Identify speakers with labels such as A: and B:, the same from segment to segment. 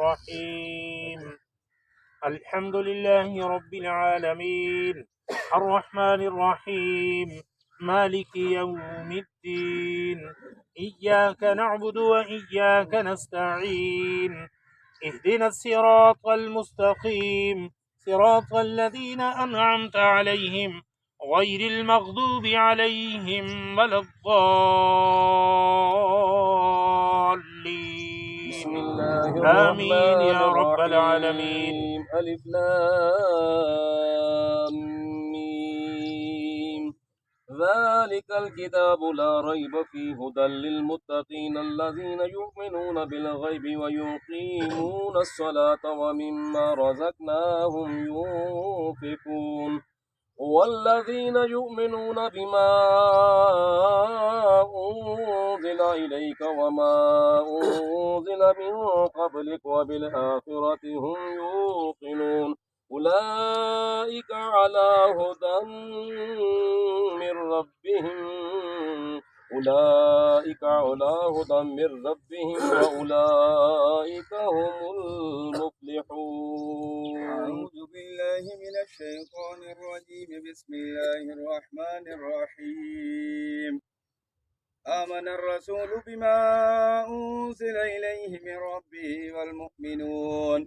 A: الرحيم. الحمد لله رب العالمين الرحمن الرحيم مالك يوم الدين. إياك نعبد وإياك نستعين. اهدنا الصراط المستقيم صراط الذين أنعمت عليهم غير المغضوب عليهم ولا
B: بسم
A: الضالين.
B: الله
A: آمين
B: الرحمن
A: يا رب العالمين.
B: الرحيم. ألف لام ميم. ذلك الكتاب لا ريب فيه هدى للمتقين الذين يؤمنون بالغيب ويقيمون الصلاة ومما رزقناهم ينفقون والذين يؤمنون بما أنزل إليك وما أنزل من قبلك وبالآخرة هم يوقنون أولئك على هدى من ربهم وأولئك هم المفلحون.
C: أعوذ بالله من الشيطان الرجيم. بسم الله الرحمن الرحيم. آمن الرسول بما أنزل إليه من ربه والمؤمنون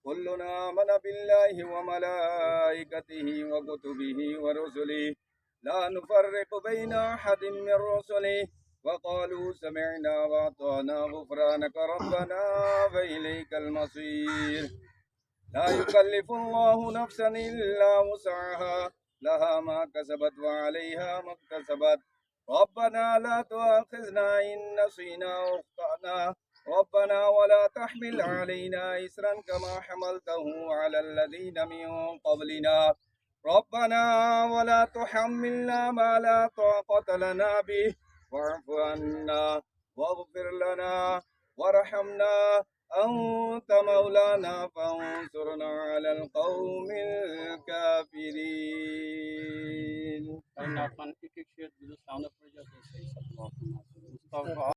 C: كلنا آمن بالله وملائكته وكتبه ورسله لا نفرق بين أحد من رسله وقالوا سمعنا وأطعنا غفرانك ربنا وإليك المصير. لا يكلف الله نفسا إلا وسعها لها ما كسبت وعليها ما اكتسبت ربنا لا تؤاخذنا إن نسينا وأخطأنا ربنا ولا تحمل علينا إسرا كما حملته على الذين من قبلنا ربنا ولا تحملنا ما لا طاقة لنا به واعف عنا واغفر لنا وارحمنا أنت مولانا فانصرنا على القوم الكافرين.